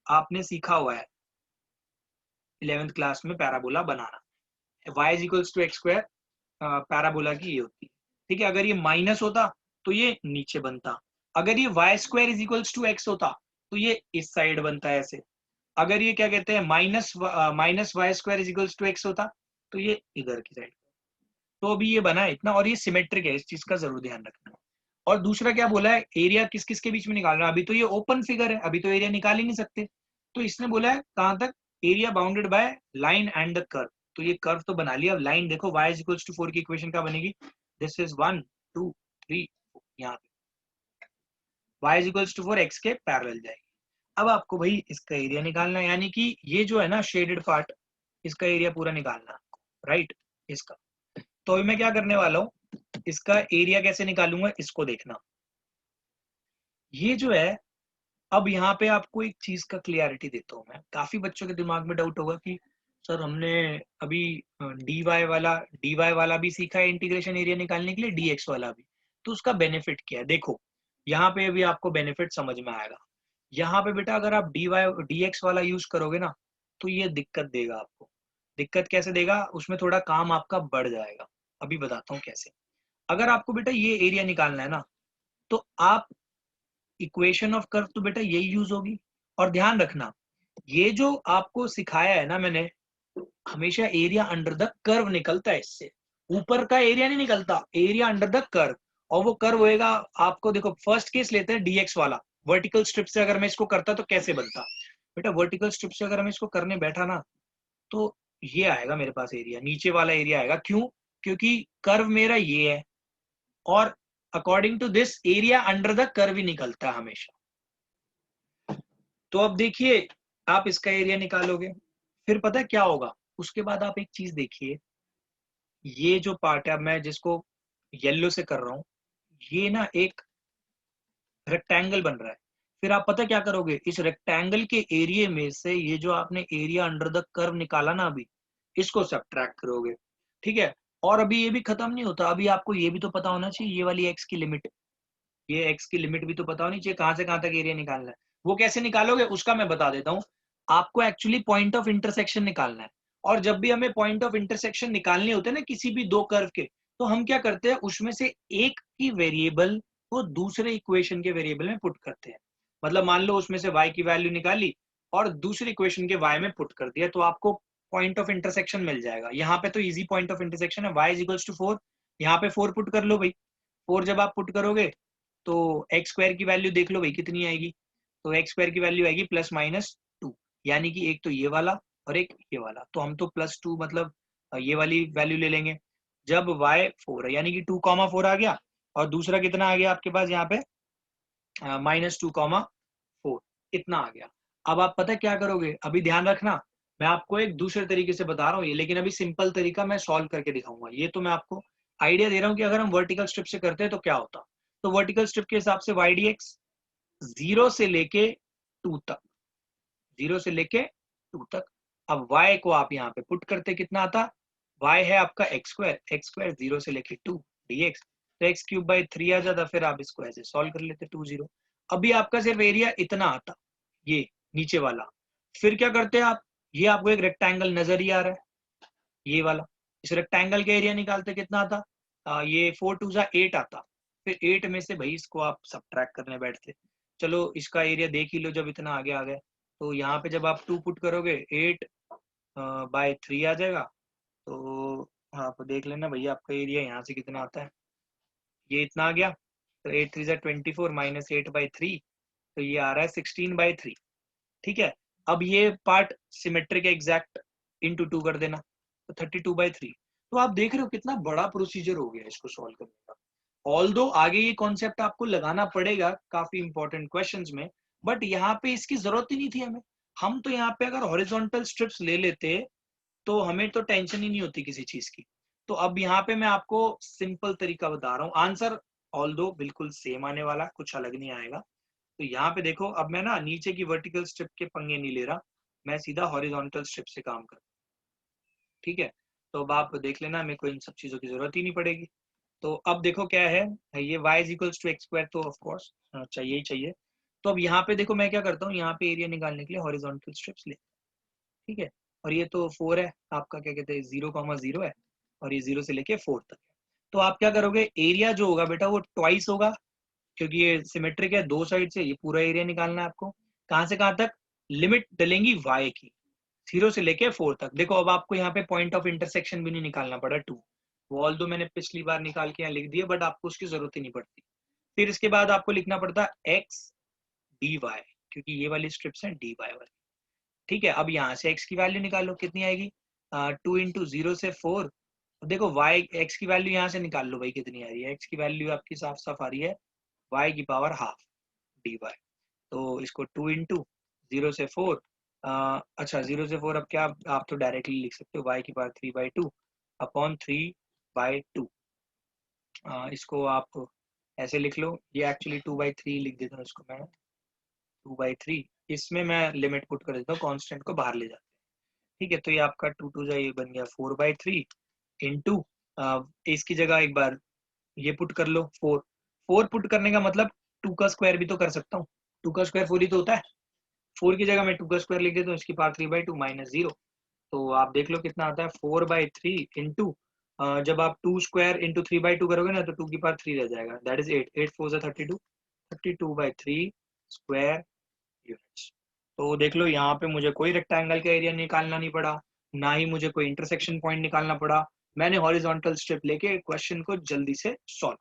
आपने सीखा हुआ है 11th क्लास में पैराबोला बनाना। y is equals to X square parabola की ये होती है। ठीक है, अगर ये माइनस होता तो ये नीचे बनता, अगर ये y square is equals to X होता तो ये इस साइड बनता है ऐसे, अगर ये क्या कहते हैं minus Y square is equals to X होता तो ये इधर की साइड। तो अभी ये बना है इतना, और ये सिमेट्रिक है, इस चीज का जरूर ध्यान रखना। और दूसरा क्या बोला है, एरिया किस किस के बीच में निकालना है। अभी तो ये ओपन फिगर है, अभी तो एरिया निकाल ही नहीं सकते, तो इसने बोला है कहां तक, area bounded by line and the curve. तो ये कर्व तो बना लिया, अब लाइन देखो y इज इक्वल्स टू 4 की इक्वेशन क्या बनेगी, दिस इज 1 2 3 यहाँ पे y is equals to 4 x के पैरेलल जाएगी। अब आपको भाई इसका एरिया निकालना है, यानी कि ये जो है ना शेडेड पार्ट, इसका एरिया पूरा निकालना, राइट इसका। तो अभी मैं क्या करने वाला हूँ, इसका एरिया कैसे निकालूंगा इसको देखना। ये जो है अब यहाँ पे आपको एक चीज का क्लियरिटी देता हूँ मैं। काफी बच्चों के दिमाग में डाउट होगा कि सर हमने अभी dy वाला भी सीखा है इंटीग्रेशन एरिया निकालने के लिए, dx वाला भी, तो उसका बेनिफिट क्या है? देखो यहाँ पे भी आपको बेनिफिट समझ में आएगा। यहाँ पे बेटा अगर आप dx वाला यूज करोगे ना, तो ये दिक्कत देगा आपको। दिक्कत कैसे देगा? उसमें थोड़ा काम आपका बढ़ जाएगा। अभी बताता हूँ कैसे। अगर आपको बेटा ये एरिया निकालना है ना, तो आप इक्वेशन ऑफ कर्व तो बेटा यही यूज होगी। और ध्यान रखना, ये जो आपको सिखाया है ना मैंने, हमेशा एरिया अंडर द कर्व निकलता है इससे, ऊपर का एरिया नहीं निकलता, एरिया अंडर द कर्व। और वो कर्व होएगा आपको, देखो फर्स्ट केस लेते हैं dx वाला। वर्टिकल स्ट्रिप से अगर मैं इसको करता तो कैसे बनता? बेटा वर्टिकल स्ट्रिप से अगर मैं इसको करने बैठा ना, तो ये आएगा मेरे पास एरिया, नीचे वाला एरिया आएगा। क्यों? क्योंकि कर्व मेरा ये है, और according to this area under the curve ही निकलता है हमेशा। तो अब देखिए, आप इसका एरिया निकालोगे, फिर पता है क्या होगा? उसके बाद आप एक चीज देखिए, ये जो पार्ट है, अब मैं जिसको येलो से कर रहा हूं, ये ना एक रेक्टेंगल बन रहा है। फिर आप पता क्या करोगे? इस रेक्टेंगल के एरिया में से ये जो आपने एरिया अंडर द कर्व निकाला ना अभी, इसको सब्ट्रैक्ट करोगे। ठीक है? और अभी ये भी खत्म नहीं होता, अभी आपको ये भी तो पता होना चाहिए, ये वाली एक्स की लिमिट, ये एक्स की लिमिट भी तो पता होनी चाहिए, कहां से कहां तक एरिया निकालना है। वो कैसे निकालोगे उसका मैं बता देता हूँ। आपको एक्चुअली पॉइंट ऑफ इंटरसेक्शन निकालना है। और जब भी हमें पॉइंट ऑफ इंटरसेक्शन निकालने होते हैं ना किसी भी दो कर्व के, तो हम क्या करते हैं, उसमें से एक की वेरिएबल को दूसरे इक्वेशन के वेरिएबल में पुट करते हैं। मतलब मान लो उसमें से y की वैल्यू निकाली और दूसरे इक्वेशन के y में पुट कर दिया, तो आपको पॉइंट ऑफ इंटरसेक्शन मिल जाएगा। यहाँ पे तो इजी पॉइंट ऑफ इंटरसेक्शन है, y इज इक्वल्स टू 4। यहाँ पे 4 पुट कर लो भाई। 4 जब आप पुट करोगे तो एक्स स्क्वायर की वैल्यू देख लो भाई कितनी आएगी। तो एक्स स्क्वायर की वैल्यू आएगी +-2, यानी कि एक तो ये वाला और एक ये वाला। तो हम तो +2 मतलब ये वाली वैल्यू ले लेंगे। जब y 4 है, यानी कि 2,4 आ गया, और दूसरा कितना आ गया आपके पास यहाँ पे, -2,4, इतना आ गया। अब आप पता क्या करोगे? अभी ध्यान रखना, मैं आपको एक दूसरे तरीके से बता रहा हूँ ये, लेकिन अभी सिंपल तरीका मैं सॉल्व करके दिखाऊंगा। ये तो मैं आपको आइडिया दे रहा हूँ कि अगर हम वर्टिकल स्ट्रिप से करते हैं तो क्या होता। तो वर्टिकल स्ट्रिप के हिसाब से वाई डी एक्स 0 से लेके 2 तक, 0 से लेके 2 तक। अब y को आप यहाँ पे पुट करते कितना आता? y है आपका एक्स स्क्वायर 0 से लेके 2 dx, तो x³/3 आ जाता। फिर आप इसको ऐसे सॉल्व कर लेते 2 0। अभी आपका सिर्फ एरिया इतना आता, ये नीचे वाला। फिर क्या करते हैं आप, ये आपको एक रेक्टेंगल नजर ही आ रहा है, ये वाला। इस रेक्टेंगल का एरिया निकालते कितना आता? ये 4 2 8 आता। फिर 8 में से भाई इसको आप सब्ट्रैक्ट करने बैठते। चलो इसका एरिया देख ही लो, जब इतना आगे आ गया तो यहाँ पे जब आप 2 पुट करोगे 8/3 आ जाएगा। तो आप देख लेना भैया आपका एरिया यहाँ से कितना आता है, ये इतना आ गया। तो 8 3 = 24 -8/3, तो ये आ रहा है 16/3। ठीक है? अब ये पार्ट सिमेट्रिक एग्जैक्ट इंटू 2 कर देना, तो 32/3। तो आप देख रहे हो कितना बड़ा प्रोसीजर हो गया इसको सॉल्व करने का। ऑल्दो आगे ये कॉन्सेप्ट आपको लगाना पड़ेगा काफी इंपॉर्टेंट क्वेश्चंस में, बट यहाँ पे इसकी जरूरत ही नहीं थी हमें। हम तो यहाँ पे अगर हॉरिजॉन्टल स्ट्रिप्स ले लेते तो हमें तो टेंशन ही नहीं होती किसी चीज की। तो अब यहाँ पे मैं आपको सिंपल तरीका बता रहा हूँ, आंसर ऑल्दो बिल्कुल सेम आने वाला, कुछ अलग नहीं आएगा। तो यहाँ पे देखो, अब मैं ना नीचे की वर्टिकल स्ट्रिप के पंगे नहीं ले रहा, मैं सीधा हॉरिजॉन्टल स्ट्रिप से काम कर। ठीक है? तो अब आप देख लेना, मेरे को इन सब चीजों की जरूरत ही नहीं पड़ेगी। तो अब देखो क्या है, ये y = x² तो ऑफ कोर्स चाहिए ही चाहिए। तो अब यहाँ पे देखो मैं क्या करता हूँ, यहाँ पे एरिया निकालने के लिए हॉरिजॉन्टल स्ट्रिप्स ले। ठीक है? और ये तो 4 है आपका, क्या कहते हैं 0,0 है, और ये 0 से लेके 4 तक है। तो आप क्या करोगे, एरिया जो होगा बेटा वो ट्वाइस होगा, क्योंकि ये सिमेट्रिक है दो साइड से, ये पूरा एरिया निकालना है आपको। कहां से कहां तक? लिमिट डलेंगी y की, 0 से लेके 4 तक। देखो अब आपको यहाँ पे पॉइंट ऑफ इंटरसेक्शन भी नहीं निकालना पड़ा 2, वो ऑल दो मैंने पिछली बार निकाल के यहाँ लिख दिया, बट आपको उसकी जरूरत ही नहीं पड़ती। फिर इसके बाद आपको लिखना पड़ता x dy, क्योंकि ये वाली स्ट्रिप्स है dy वाली। ठीक है? अब यहाँ से x की वैल्यू निकालो, कितनी आएगी? 2 × 0 से 4। देखो y x की वैल्यू यहाँ से निकाल लो भाई, कितनी आ रही है? x की वैल्यू आपकी साफ साफ आ रही है y⁻½ dy। तो इसको 2 × 0 से 4, अच्छा 0 से 4, अब क्या आप तो डायरेक्टली लिख सकते हो y⁻3/2 अपॉन 3/2। इसको आप ऐसे लिख लो, ये एक्चुअली 2/3 लिख देता हूँ इसको मैं। 2/3, इसमें मैं लिमिट पुट कर देता हूँ, कांस्टेंट को बाहर ले जाते हैं। ठीक है, तो ये आपका 2 जा, ये बन गया 4/3 इंटू, इसकी जगह एक बार ये पुट कर लो 4। 4 पुट करने का मतलब 2 का स्क्वायर भी तो कर सकता हूँ, 2 का स्क्वायर 4 ही तो होता है। 4 की जगह मैं 2 का स्क्वायर लिख देता हूँ, इसकी पावर 3/2 माइनस 0। तो आप देख लो कितना आता है, 4/3 इंटू, जब आप 2 स्क्वायर इंटू 3/2 करोगे ना तो 2 की पावर 3 रह जाएगा, दैट इज 8। 8 4 32, 32/3 square units. तो देख लो यहाँ पे मुझे कोई रेक्टेंगल का एरिया निकालना नहीं पड़ा, ना ही मुझे कोई इंटरसेक्शन पॉइंट निकालना पड़ा। मैंने हॉरिजॉन्टल स्टेप लेके क्वेश्चन को जल्दी से सॉल्व।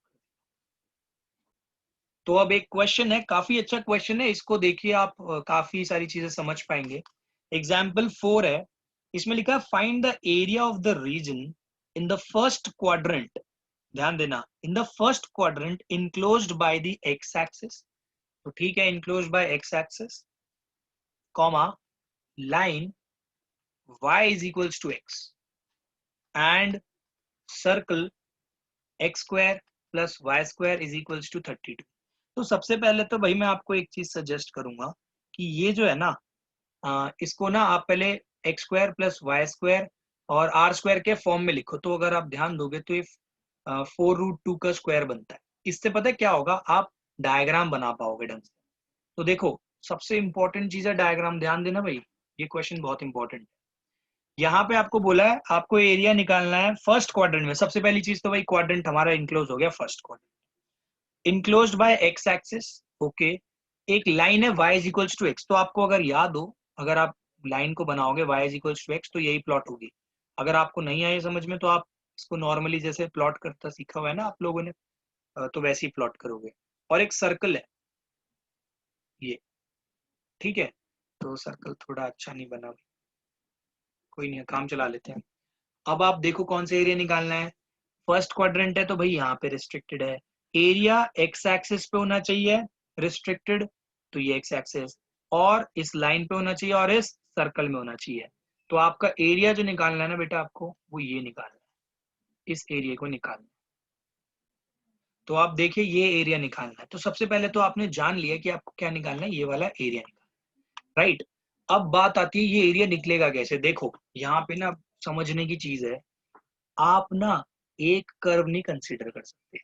तो अब एक क्वेश्चन है, काफी अच्छा क्वेश्चन है, इसको देखिए आप, काफी सारी चीजें समझ पाएंगे। एग्जाम्पल 4 है, इसमें लिखा है find the area of the region in the first quadrant. ध्यान देना, in the first quadrant enclosed by the X axis. तो ठीक है, enclosed by X axis, comma line y is equals to x and circle x square plus y square is equals to 32। तो सबसे पहले तो भाई मैं आपको एक चीज सजेस्ट करूंगा कि ये जो है ना, इसको ना आप पहले X square plus Y square और आर स्क्वायर के फॉर्म में लिखो। तो अगर आप ध्यान दोगे तो ये 4√2 का स्क्वायर बनता है। इससे पता है क्या होगा, आप डायग्राम बना पाओगे ढंग से। तो देखो, सबसे इंपॉर्टेंट चीज है डायग्राम, ध्यान देना भाई, ये क्वेश्चन बहुत इंपॉर्टेंट है। यहाँ पे आपको बोला है आपको एरिया निकालना है फर्स्ट क्वाड्रेंट में। सबसे पहली चीज तो भाई क्वाड्रेंट हमारा इनक्लोज हो गया, first quadrant enclosed by X axis. Okay, एक लाइन है y is equals to X. तो आपको अगर याद हो, अगर आप लाइन को बनाओगे y is equals to X तो यही प्लॉट होगी। अगर आपको नहीं आए समझ में तो आप इसको नॉर्मली जैसे प्लॉट करता सीखा हुआ है ना आप लोगों ने, तो वैसे ही प्लॉट करोगे। और एक सर्कल है ये, ठीक है, तो सर्कल थोड़ा अच्छा नहीं बना, कोई नहीं, काम चला लेते हैं। अब आप देखो कौन सा एरिया निकालना है, फर्स्ट क्वाड्रेंट है तो भाई यहाँ पे रिस्ट्रिक्टेड है, एरिया एक्स एक्सिस पे होना चाहिए रिस्ट्रिक्टेड, तो ये एक्स एक्सिस, और इस लाइन पे होना चाहिए और इस सर्कल में होना चाहिए। तो आपका एरिया जो निकालना है ना बेटा, आपको वो ये निकालना है, इस एरिया को निकालना है। तो आप देखिए ये एरिया निकालना है, तो सबसे पहले तो आपने जान लिया कि आपको क्या निकालना है, ये वाला एरिया निकालना, राइट। अब बात आती है ये एरिया निकलेगा कैसे। देखो यहाँ पे ना समझने की चीज है, आप ना एक कर्व नहीं कंसीडर कर सकते,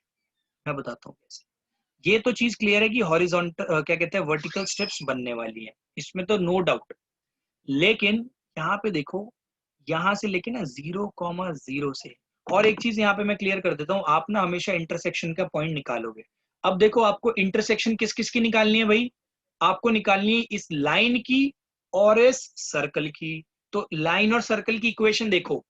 मैं बताता हूँ कैसे। ये तो चीज क्लियर है कि हॉरिजॉन्टल क्या कहते हैं वर्टिकल स्टेप्स बनने वाली है, इसमें तो नो डाउट। लेकिन यहाँ पे देखो, यहाँ से लेके ना 0,0 से, और एक चीज यहाँ पे मैं क्लियर कर देता हूँ, आप ना हमेशा इंटरसेक्शन का पॉइंट निकालोगे। अब देखो आपको इंटरसेक्शन किस किस की निकालनी है भाई, आपको निकालनी है इस लाइन की और इस सर्कल की। तो लाइन और सर्कल की इक्वेशन देखो,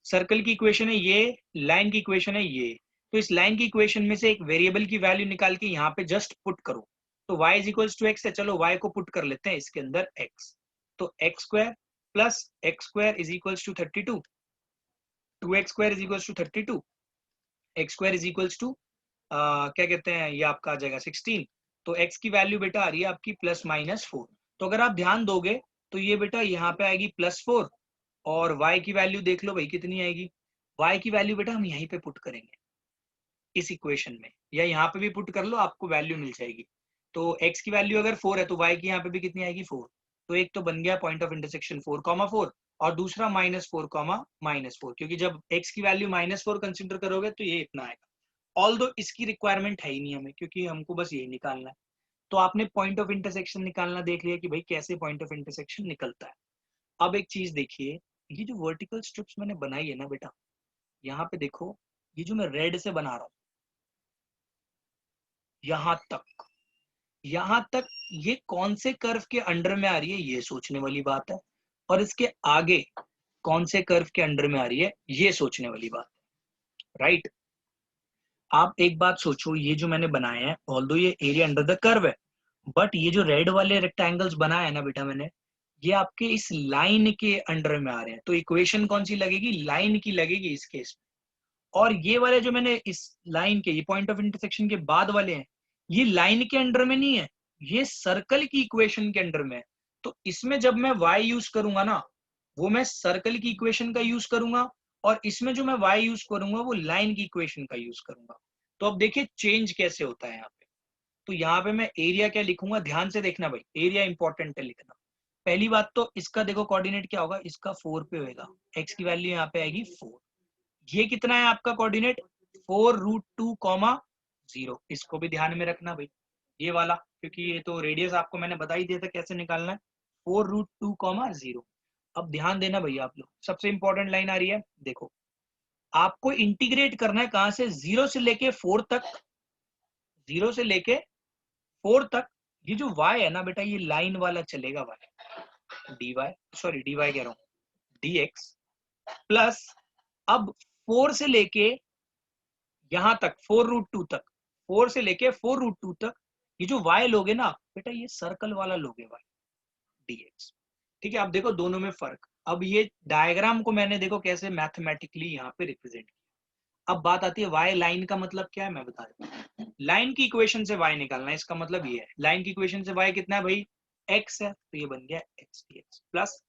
सर्कल की इक्वेशन है ये, लाइन की इक्वेशन है ये। तो इस लाइन की इक्वेशन में से एक वेरिएबल की वैल्यू निकाल के यहाँ पे जस्ट पुट करो। तो y is equals to X है, चलो y को पुट कर लेते हैं इसके अंदर x। तो X square plus X square is equals to 32, 2x square is equals to 32, X square is equals to क्या कहते हैं, ये आपका आ जाएगा 16। तो x की वैल्यू बेटा आ रही है आपकी +-4। तो अगर आप ध्यान दोगे तो ये बेटा यहाँ पे आएगी +4, और y की वैल्यू देख लो भाई कितनी आएगी। y की वैल्यू बेटा हम यहीं पे पुट करेंगे इस इक्वेशन में, या यहाँ पे भी पुट कर लो, आपको वैल्यू मिल जाएगी। तो x की वैल्यू अगर 4 है तो y की यहाँ पे भी कितनी आएगी 4। तो एक तो बन गया पॉइंट ऑफ इंटरसेक्शन 4,4, और दूसरा -4,-4, क्योंकि जब x की वैल्यू -4 कंसिडर करोगे तो ये इतना आएगा। ऑल्दो इसकी रिक्वायरमेंट है ही नहीं हमें, क्योंकि हमको बस यही निकालना है। तो आपने पॉइंट ऑफ इंटरसेक्शन निकालना देख लिया कि भाई कैसे पॉइंट ऑफ इंटरसेक्शन निकलता है। अब एक चीज देखिए, ये जो वर्टिकल स्ट्रिप्स मैंने बनाई है ना बेटा, यहाँ पे देखो, ये जो मैं रेड से बना रहा हूँ, यहाँ तक, यहाँ तक ये कौन से कर्व के अंडर में आ रही है ये सोचने वाली बात है, और इसके आगे कौन से कर्व के अंडर में आ रही है ये सोचने वाली बात है, राइट। आप एक बात सोचो, ये जो मैंने बनाया है ऑल्दो ये एरिया अंडर द कर्व है, बट ये जो रेड वाले रेक्टेंगल्स बनाए है ना बेटा मैंने, ये आपके इस लाइन के अंडर में आ रहे हैं। तो इक्वेशन कौन सी लगेगी, लाइन की लगेगी इस केस में। और ये वाले जो मैंने इस लाइन के, ये पॉइंट ऑफ इंटरसेक्शन के बाद वाले हैं, ये लाइन के अंडर में नहीं है, ये सर्कल की इक्वेशन के अंडर में है। तो इसमें जब मैं y यूज करूंगा ना, वो मैं सर्कल की इक्वेशन का यूज करूंगा, और इसमें जो मैं y यूज करूंगा वो लाइन की इक्वेशन का यूज करूंगा। तो अब देखिए चेंज कैसे होता है यहाँ पे। तो यहाँ पे मैं एरिया क्या लिखूंगा, ध्यान से देखना भाई, एरिया इंपॉर्टेंट है लिखना। पहली बात तो इसका देखो कोऑर्डिनेट क्या होगा, इसका 4 पे होएगा, x की वैल्यू यहाँ पे आएगी 4। ये कितना है आपका कोऑर्डिनेट, 4√2, इसको भी ध्यान में रखना भाई, ये वाला, क्योंकि ये तो रेडियस आपको मैंने बता ही दिया था कैसे निकालना है, 4√2, 0। अब ध्यान देना भैया आप लोग, सबसे इंपॉर्टेंट लाइन आ रही है, देखो आपको इंटीग्रेट करना है कहां से, 0 से लेके 4 तक, 0 से लेके 4 तक। ये जो y है ना बेटा, ये लाइन वाला चलेगा y, dy, सॉरी dy कह रहा हूँ, dx प्लस, अब 4 से लेके यहां तक 4√2 तक, 4 से लेके 4√2 तक, ये जो y लोगे ना बेटा, ये सर्कल वाला लोगे y, dx। ठीक है, अब देखो दोनों में फर्क। अब ये डायग्राम को मैंने देखो कैसे मैथमेटिकली यहाँ पे रिप्रेजेंट किया। अब बात आती है y लाइन का मतलब क्या है, मैं बता देता हूँ। लाइन की इक्वेशन से y निकालना है, इसका मतलब ये है, लाइन की इक्वेशन से y कितना है भाई, x है, तो ये बन गया x dx प्लस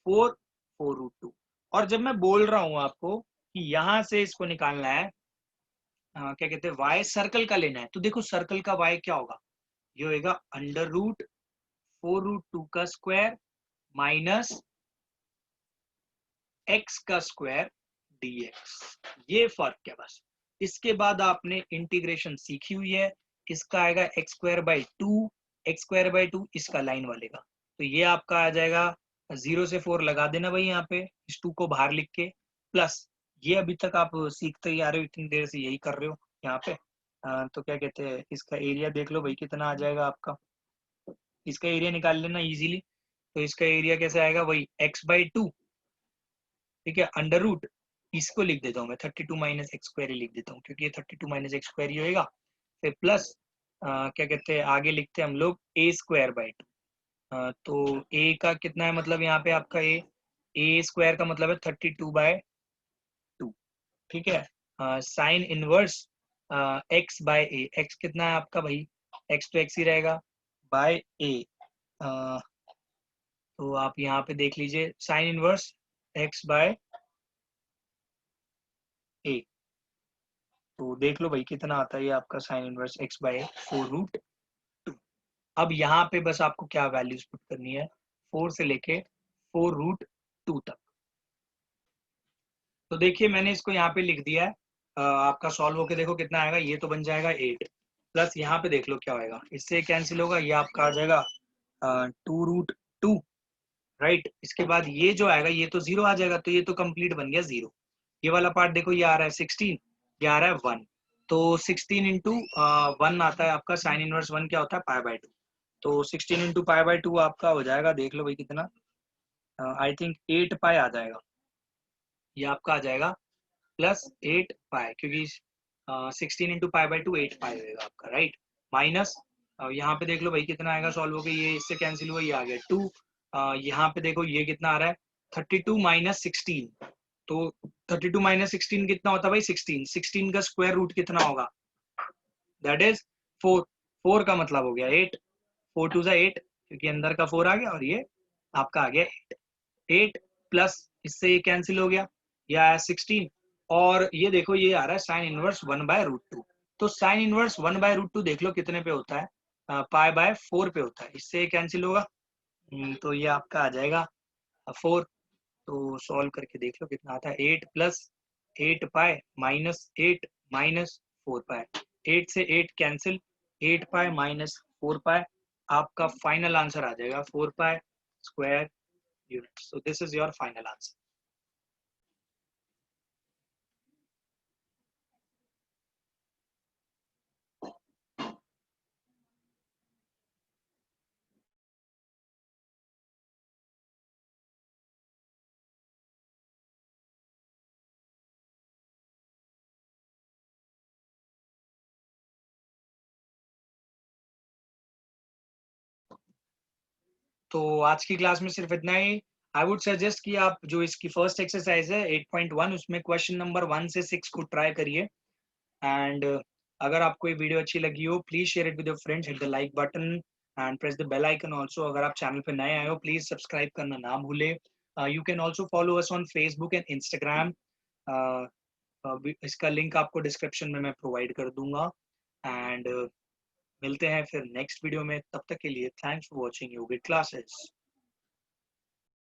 4√2। और जब मैं बोल रहा हूं आपको कि यहां से इसको निकालना है, क्या कहते हैं, y सर्कल का लेना है, तो देखो सर्कल का y क्या होगा, ये होगा √4√2 का स्क्वायर माइनस x का स्क्वायर dx। ये फर्क है बस। इसके बाद आपने इंटीग्रेशन सीखी हुई है, इसका आएगा x²/2, x²/2 इसका लाइन वाले का, तो ये आपका आ जाएगा 0 से 4 लगा देना भाई यहाँ पे, इस 2 को बाहर लिख के, प्लस ये अभी तक आप सीखते ही आ रहे हो, इतनी देर से यही कर रहे हो यहाँ पे। तो क्या कहते हैं, इसका एरिया देख लो भाई कितना आ जाएगा आपका, इसका एरिया निकाल लेना इजीली। तो इसका एरिया कैसे आएगा, वही x/2, ठीक है, अंडर रूट, इसको लिख देता हूँ मैं 32 माइनस एक्स स्क्वायर ही लिख देता हूँ, क्योंकि ये 32 माइनस एक्स स्क्वायर ही होएगा। फिर प्लस क्या कहते हैं, आगे लिखते हैं हम लोग a²/2। तो a का कितना है मतलब यहाँ पे आपका a स्क्वायर का मतलब है 32/2, ठीक है। साइन इनवर्स x/a, x कितना है आपका भाई, x तो x ही रहेगा, बाय a। तो आप यहाँ पे देख लीजिए साइन इनवर्स x/a, तो देख लो भाई कितना आता है ये आपका साइन इनवर्स x/4√2। अब यहाँ पे बस आपको क्या वैल्यूज पुट करनी है, 4 से लेके 4√2 तक। तो देखिए मैंने इसको यहाँ पे लिख दिया है, आपका सॉल्व होके देखो कितना आएगा, ये तो बन जाएगा 8, प्लस यहाँ पे देख लो क्या होएगा, इससे कैंसिल होगा, ये आपका आ जाएगा 2√2, राइट। इसके बाद ये जो आएगा ये तो 0 आ जाएगा, तो ये तो कंप्लीट बन गया 0। ये वाला पार्ट देखो, ये आ रहा है 16, ये आ रहा है 1, तो 16 इंटू 1 आता है आपका, साइन इनवर्स 1 क्या होता है, π/2। तो 16 इंटू π/2 आपका हो जाएगा, देख लो भाई कितना, आई थिंक 8 पाई आ जाएगा, ये आपका आ जाएगा प्लस 8 पाई, क्योंकि 16 इंटू π/2 8 पाई होगा आपका, राइट। माइनस यहाँ पे देख लो भाई कितना आएगा, सॉल्व हो गया, ये इससे कैंसिल हुआ, ये आ गया 2। यहाँ पे देखो ये कितना आ रहा है, 32 माइनस 16, तो 32 माइनस 16 कितना होता है भाई, 16, 16 का स्क्वायर रूट कितना होगा, दैट इज 4, 4 का मतलब हो गया 8, 4 2 ज़ा 8, क्योंकि अंदर का 4 आ गया और ये आपका आ गया 8, 8 प्लस इससे ये कैंसिल हो गया, ये आया 16, और ये देखो ये आ रहा है साइन इनवर्स 1/√2। तो साइन इनवर्स 1/√2 देख लो कितने पे होता है, π/4 पे होता है, इससे कैंसिल होगा, तो ये आपका आ जाएगा 4। तो सॉल्व करके देख लो कितना आता है, 8 प्लस 8 पाई माइनस 8 माइनस 4 पाई, 8 से 8 कैंसिल, 8 पाई माइनस 4 पाई, आपका फाइनल आंसर आ जाएगा 4 pi square unit. So this is your final answer. तो आज की क्लास में सिर्फ इतना ही। आई वुड सजेस्ट कि आप जो इसकी फर्स्ट एक्सरसाइज है 8.1, उसमें क्वेश्चन नंबर 1 से 6 को ट्राई करिए। एंड अगर आपको ये वीडियो अच्छी लगी हो, please share it with your friends, hit the like button and press the bell icon also. अगर आप चैनल पे नए आए हो, प्लीज सब्सक्राइब करना ना भूले। You can also follow us on Facebook and Instagram, इसका लिंक आपको डिस्क्रिप्शन में मैं प्रोवाइड कर दूंगा। एंड मिलते हैं फिर नेक्स्ट वीडियो में, तब तक के लिए thanks for watching yogic classes.